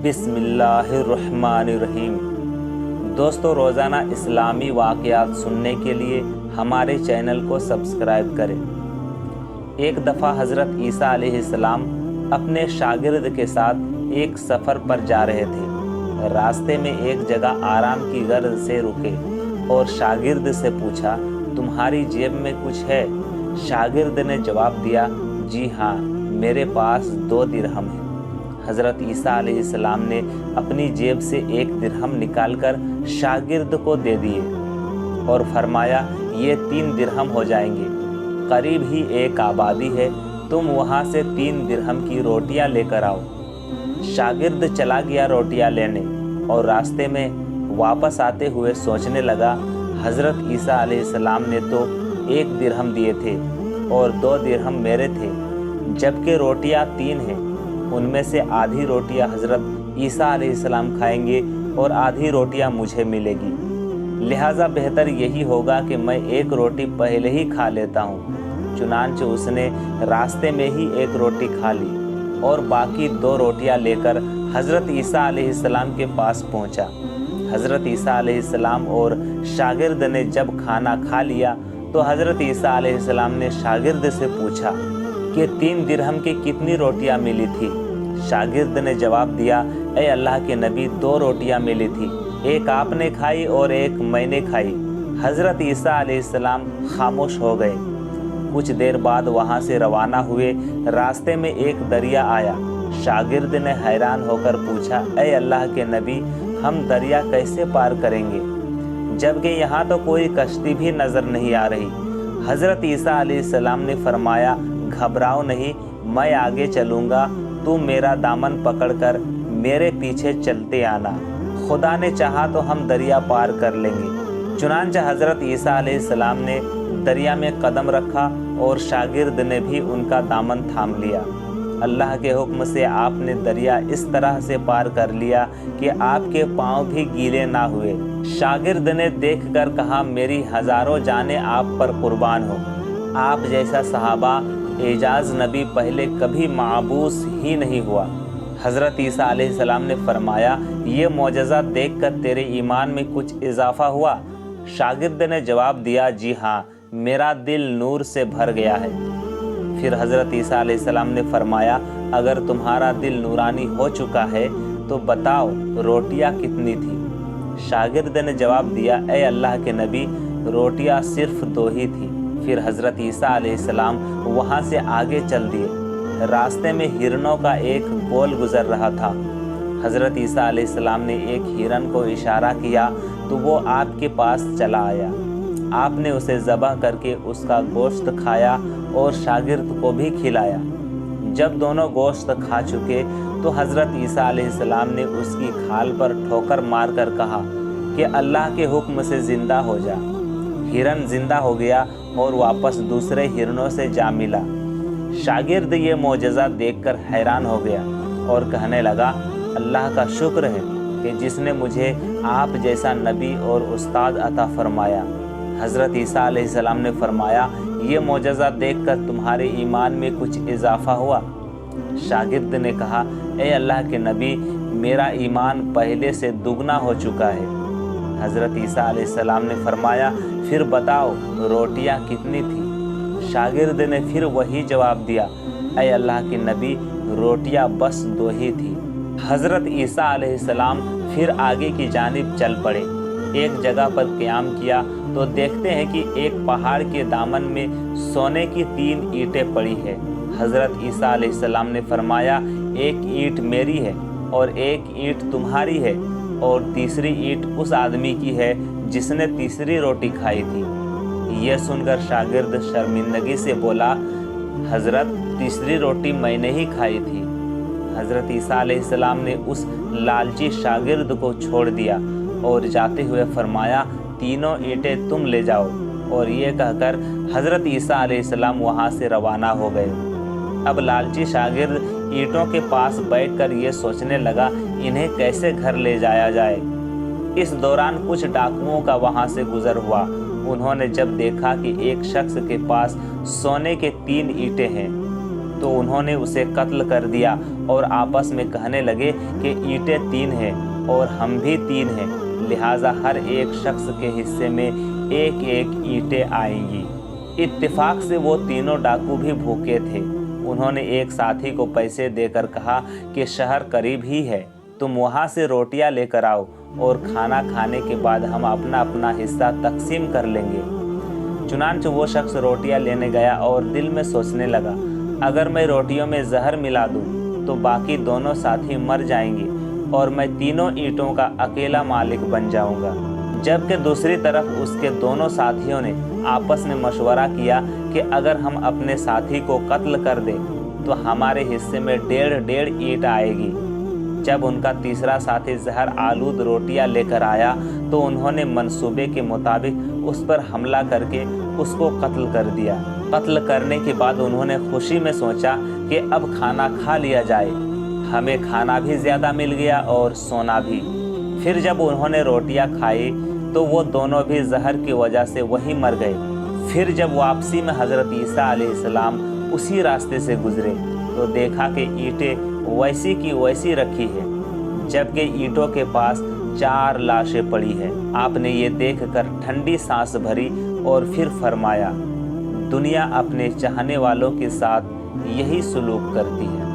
बिस्मिल्लाहिर्रहमानिर्रहीम। दोस्तों, रोज़ाना इस्लामी वाक़यात सुनने के लिए हमारे चैनल को सब्सक्राइब करें। एक दफ़ा हज़रत ईसा अलैहिस्सलाम अपने शागिर्द के साथ एक सफ़र पर जा रहे थे। रास्ते में एक जगह आराम की गर्ज से रुके और शागिर्द से पूछा, तुम्हारी जेब में कुछ है? शागिर्द ने जवाब दिया, जी हाँ, मेरे पास 2 दिरहम है। हज़रत ईसा अलैहिस्सलाम ने अपनी जेब से 1 दिरहम निकालकर शागिर्द को दे दिए और फरमाया, ये 3 दिरहम हो जाएंगे। करीब ही एक आबादी है, तुम वहाँ से 3 दिरहम की रोटियाँ लेकर आओ। शागिर्द चला गया रोटियाँ लेने और रास्ते में वापस आते हुए सोचने लगा, हज़रत ईसा अलैहिस्सलाम ने तो 1 दिरहम दिए थे और 2 दिरहम मेरे थे, जबकि रोटियाँ 3 हैं। उनमें से आधी रोटियाँ हज़रत ईसा अलैहिस्सलाम खाएंगे और आधी रोटियाँ मुझे मिलेगी। लिहाजा बेहतर यही होगा कि मैं 1 रोटी पहले ही खा लेता हूँ। चुनांचे उसने रास्ते में ही 1 रोटी खा ली और बाकी 2 रोटियाँ लेकर हज़रत ईसा अलैहिस्सलाम के पास पहुँचा। हज़रत ईसा अलैहिस्सलाम और शागिर्द ने जब खाना खा लिया तो हज़रत ईसा अलैहिस्सलाम ने शागिर्द से पूछा कि 3 दिरहम की कितनी रोटियां मिली थी? शागिर्द ने जवाब दिया, ए अल्लाह के नबी, 2 रोटियां मिली थी, एक आपने खाई और एक मैंने खाई। हज़रत ईसा अलैहिस्सलाम खामोश हो गए। कुछ देर बाद वहां से रवाना हुए। रास्ते में एक दरिया आया। शागिर्द ने हैरान होकर पूछा, ए अल्लाह के नबी, हम दरिया कैसे पार करेंगे, जबकि यहाँ तो कोई कश्ती भी नज़र नहीं आ रही। हज़रत ईसा अलैहिस्सलाम ने फरमाया, घबराओ नहीं, मैं आगे चलूँगा, तू मेरा दामन पकड़कर मेरे पीछे चलते आना। खुदा ने चाहा तो हम दरिया पार कर लेंगे। चुनांचे हज़रत ईसा अलैहिस्सलाम ने दरिया में कदम रखा और शागिर्द ने भी उनका दामन थाम लिया। अल्लाह के हुक्म से आपने दरिया इस तरह से पार कर लिया कि आपके पाँव भी गीले ना हुए। शागिर्द ने देखकर कहा, मेरी हज़ारों जानें आप पर कुर्बान हो। आप जैसा सहाबा एजाज नबी पहले कभी माबूस ही नहीं हुआ। हज़रत ईसा अलैहिस्सलाम ने फरमाया, ये मौजज़ा देखकर तेरे ईमान में कुछ इजाफ़ा हुआ? शागिर्द ने जवाब दिया, जी हाँ, मेरा दिल नूर से भर गया है। फिर हज़रत ईसा अलैहिस्सलाम ने फरमाया, अगर तुम्हारा दिल नूरानी हो चुका है तो बताओ रोटियाँ कितनी थी? शागिर्द ने जवाब दिया, ए अल्लाह के नबी, रोटियाँ सिर्फ 2 ही थी। फिर हज़रत ईसा अलैहिस्सलाम वहाँ से आगे चल दिए। रास्ते में हिरनों का एक गोल गुजर रहा था। हज़रत ईसा अलैहिस्सलाम ने एक हिरन को इशारा किया तो वो आपके पास चला आया। आपने उसे ज़बह करके उसका गोश्त खाया और शागिर्द को भी खिलाया। जब दोनों गोश्त खा चुके तो हज़रत ईसा अलैहिस्सलाम ने उसकी खाल पर ठोकर मार कर कहा कि अल्लाह के हुक्म से ज़िंदा हो जा। हिरन जिंदा हो गया और वापस दूसरे हिरनों से जा मिला। शागिर्द ये मौजज़ा देखकर हैरान हो गया और कहने लगा, अल्लाह का शुक्र है कि जिसने मुझे आप जैसा नबी और उस्ताद अता फरमाया। हज़रत ईसा अलैहिस्सलाम ने फरमाया, ये मौजज़ा देखकर तुम्हारे ईमान में कुछ इजाफ़ा हुआ? शागिर्द ने कहा, ए अल्लाह के नबी, मेरा ईमान पहले से दुगना हो चुका है। हज़रत ईसा अलैहिस्सलाम ने फरमाया, फिर बताओ रोटियाँ कितनी थी? शागिर्द ने फिर वही जवाब दिया, ऐ अल्लाह के नबी, रोटियाँ बस 2 ही थी। हज़रत ईसा अलैहिस्सलाम फिर आगे की जानिब चल पड़े। एक जगह पर क़याम किया तो देखते हैं कि एक पहाड़ के दामन में सोने की 3 ईंटें पड़ी है। हज़रत ईसा अलैहिस्सलाम ने फरमाया, एक ईंट मेरी है और एक ईंट तुम्हारी है और तीसरी ईंट उस आदमी की है जिसने तीसरी रोटी खाई थी। यह सुनकर शागिर्द शर्मिंदगी से बोला, हज़रत, तीसरी रोटी मैंने ही खाई थी। हज़रत ईसा अलैहिस्सलाम ने उस लालची शागिर्द को छोड़ दिया और जाते हुए फरमाया, तीनों ईंटें तुम ले जाओ। और ये कहकर हज़रत ईसा अलैहिस्सलाम वहाँ से रवाना हो गए। अब लालची शागिर्द ईंटों के पास बैठकर ये सोचने लगा, इन्हें कैसे घर ले जाया जाए। इस दौरान कुछ डाकुओं का वहाँ से गुजर हुआ। उन्होंने जब देखा कि एक शख्स के पास सोने के 3 ईंटें हैं तो उन्होंने उसे कत्ल कर दिया और आपस में कहने लगे कि ईंटें 3 हैं और हम भी 3 हैं, लिहाजा हर एक शख्स के हिस्से में एक एक ईंटें आएंगी। इत्तेफाक से वो तीनों डाकू भी भूखे थे। उन्होंने एक साथी को पैसे देकर कहा कि शहर करीब ही है, तुम वहाँ से रोटियां लेकर आओ और खाना खाने के बाद हम अपना अपना हिस्सा तकसीम कर लेंगे। चुनांचे वो शख्स रोटियां लेने गया और दिल में सोचने लगा, अगर मैं रोटियों में जहर मिला दूं तो बाकी दोनों साथी मर जाएंगे और मैं तीनों ईंटों का अकेला मालिक बन जाऊंगा। जबकि दूसरी तरफ उसके दोनों साथियों ने आपस में मशवरा किया कि अगर हम अपने साथी को कत्ल कर दें तो हमारे हिस्से में 1.5 ईंट आएगी। जब उनका तीसरा साथी जहर आलूद रोटियां लेकर आया तो उन्होंने मंसूबे के मुताबिक उस पर हमला करके उसको कत्ल कर दिया। कत्ल करने के बाद उन्होंने खुशी में सोचा कि अब खाना खा लिया जाए, हमें खाना भी ज़्यादा मिल गया और सोना भी। फिर जब उन्होंने रोटियां खाई तो वो दोनों भी जहर की वजह से वहीं मर गए। फिर जब वापसी में हज़रत ईसा अलैहिस्सलाम उसी रास्ते से गुजरे तो देखा कि ईंटें वैसी की वैसी रखी है, जबकि ईंटों के पास 4 लाशें पड़ी हैं। आपने ये देखकर ठंडी सांस भरी और फिर फरमाया, दुनिया अपने चाहने वालों के साथ यही सलूक करती है।